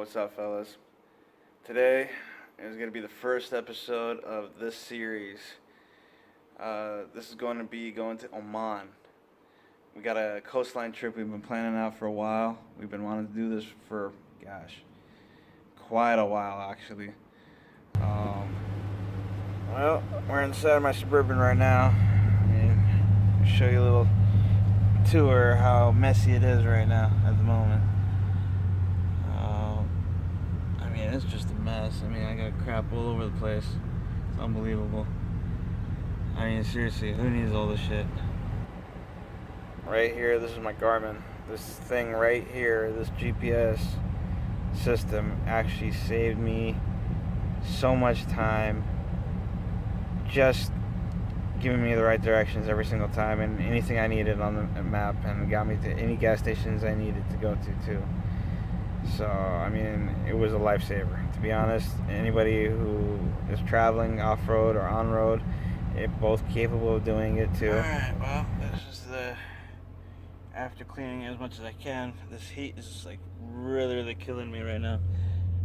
what's up, fellas? Today is going to be the first episode of this series. This is going to be going to Oman. We got a coastline trip we've been planning out for a while. We've been wanting to do this for, quite a while, actually. Um, well, we're inside my Suburban right now. I'll show you a little tour how messy it is right now at the moment. It's just a mess. I got crap all over the place. It's unbelievable. Seriously, who needs all this shit? Right here, this is my Garmin. This thing right here, this GPS system actually saved me so much time, just giving me the right directions every single time and anything I needed on the map, and got me to any gas stations I needed to go to too. So, it was a lifesaver. To be honest, anybody who is traveling off-road or on-road, they're both capable of doing it too. Alright, well, this is after cleaning as much as I can. This heat is really killing me right now.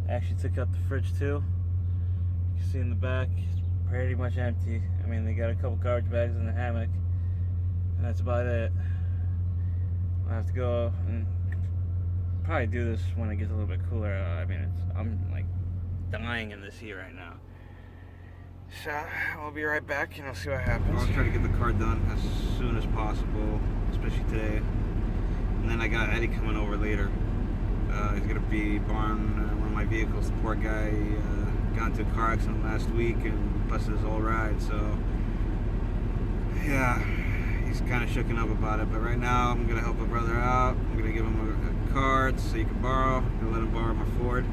I actually took out the fridge too. You can see in the back, it's pretty much empty. They got a couple garbage bags in the hammock, and that's about it. I'll have to go and probably do this when it gets a little bit cooler. I'm dying in this heat right now. So I'll be right back and I'll see what happens. I'll try to get the car done as soon as possible, especially today. And then I got Eddie coming over later. He's gonna be borrowing one of my vehicles. The poor guy got into a car accident last week and busted his whole ride. So yeah, he's kind of shooken up about it. But right now I'm gonna help a brother out. I'm gonna give him a card so he can borrow. I'm gonna let him borrow my Ford.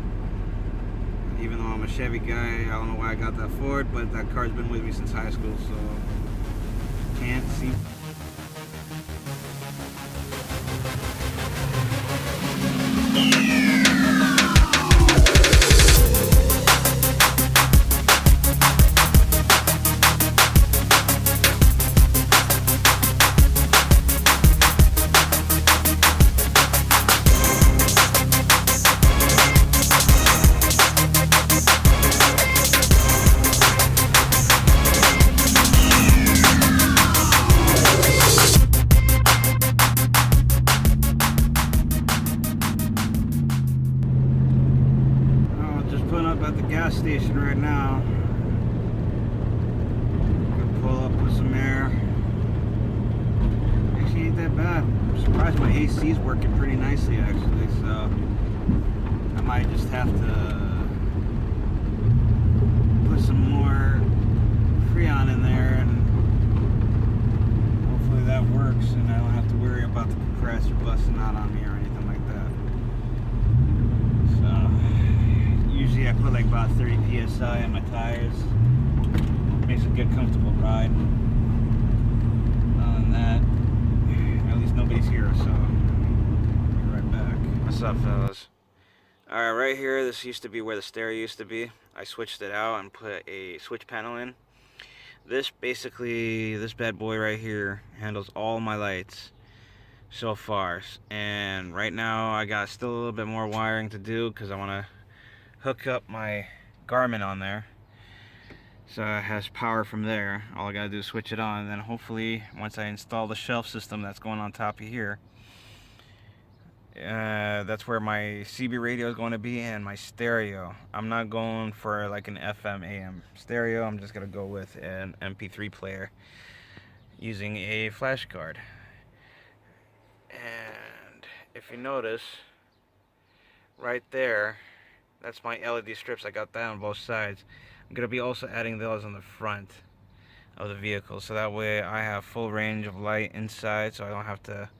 Even though I'm a Chevy guy, I don't know why I got that Ford, but that car's been with me since high school, so can't see. At the gas station right now. Gonna pull up with some air. Actually ain't that bad. I'm surprised my AC is working pretty nicely actually, so I might just have to put some more Freon in there, and hopefully that works and I don't have to worry about the compressor busting out on me or anything like that. Usually I put about 30 psi on my tires. Makes a good, comfortable ride. Other than that, at least nobody's here, so I'll be right back. What's up, fellas? Alright, right here, this used to be where the stereo used to be. I switched it out and put a switch panel in. This bad boy right here handles all my lights so far. And right now I got still a little bit more wiring to do because I want to hook up my Garmin on there so it has power from there. All I gotta do is switch it on, and then hopefully once I install the shelf system that's going on top of here, that's where my CB radio is going to be and my stereo. I'm not going for an FM AM stereo. I'm just gonna go with an MP3 player using a flash card. And if you notice right there, that's my LED strips. I got that on both sides. I'm going to be also adding those on the front of the vehicle, so that way I have full range of light inside, so I don't have to,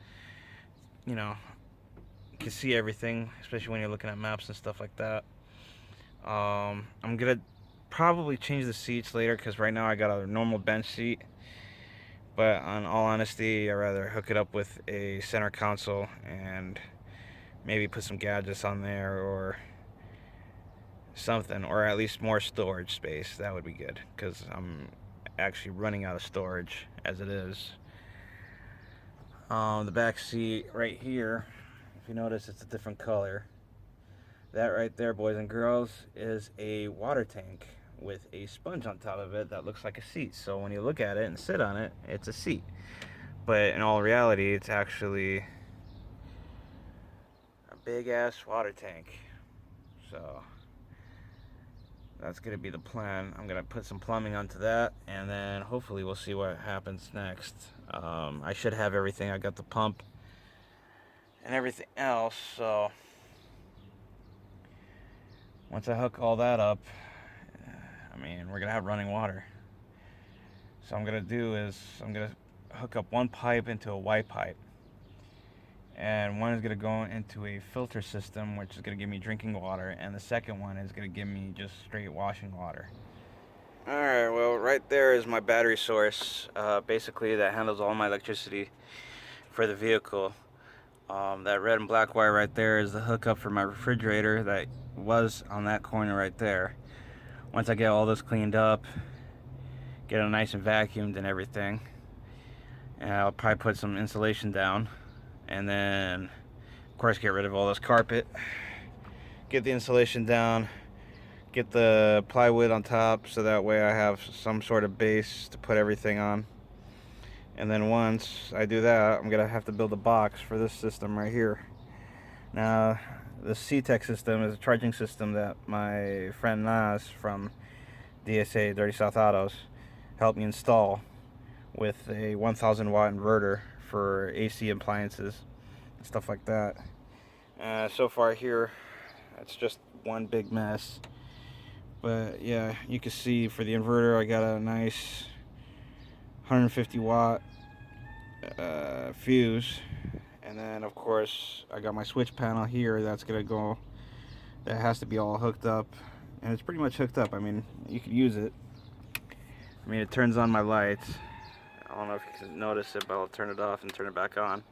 can see everything, especially when you're looking at maps and stuff like that. I'm going to probably change the seats later, because right now I got a normal bench seat, but in all honesty, I'd rather hook it up with a center console and maybe put some gadgets on there or something, or at least more storage space. That would be good, because I'm actually running out of storage as it is. The back seat right here, if you notice, it's a different color. That right there, boys and girls, is a water tank with a sponge on top of it that looks like a seat. So when you look at it and sit on it, it's a seat. But in all reality, it's actually a big ass water tank. So that's gonna be the plan. I'm gonna put some plumbing onto that, and then hopefully we'll see what happens next. I should have everything. I got the pump and everything else, so once I hook all that up, I mean, we're gonna have running water. So what I'm gonna do is I'm gonna hook up one pipe into a Y pipe, and one is gonna go into a filter system, which is gonna give me drinking water, and the second one is gonna give me just straight washing water. Alright, well, right there is my battery source, basically that handles all my electricity for the vehicle. That red and black wire right there is the hookup for my refrigerator that was on that corner right there. Once I get all this cleaned up, get it nice and vacuumed and everything, and I'll probably put some insulation down, and then of course get rid of all this carpet, get the insulation down, get the plywood on top so that way I have some sort of base to put everything on. And then once I do that, I'm gonna have to build a box for this system right here. Now, the C-Tech system is a charging system that my friend Nas from DSA Dirty South Autos helped me install with a 1000 watt inverter for AC appliances and stuff like that. So far here, it's just one big mess. But yeah, you can see for the inverter, I got a nice 150 watt fuse, and then of course I got my switch panel here that has to be all hooked up, and it's pretty much hooked up. I mean, you could use it. I mean, it turns on my lights. I don't know if you can notice it, but I'll turn it off and turn it back on.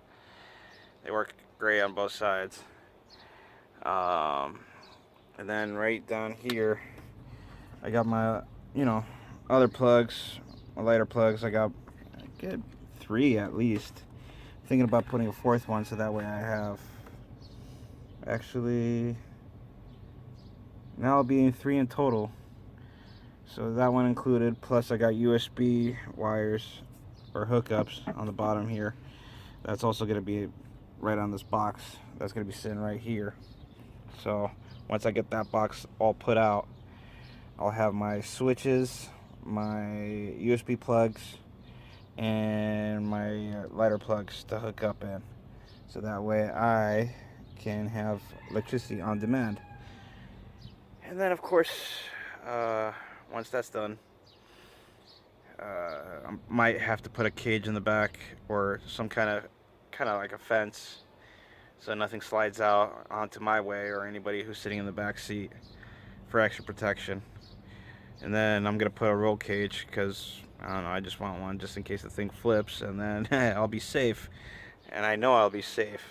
They work great on both sides. And then right down here I got my, other plugs, my lighter plugs. I get 3 at least. I'm thinking about putting a 4th one so that way I have, actually, now I'll be 3 in total. So that one included, plus I got USB wires or hookups on the bottom here. That's also going to be right on this box. That's going to be sitting right here. So once I get that box all put out, I'll have my switches, my USB plugs, and my lighter plugs to hook up in. So that way I can have electricity on demand. And then of course, once that's done, I might have to put a cage in the back or some kind of like a fence, so nothing slides out onto my way or anybody who's sitting in the back seat, for extra protection. And then I'm gonna put a roll cage because I don't know, I just want one just in case the thing flips, and then I'll be safe, and I know I'll be safe.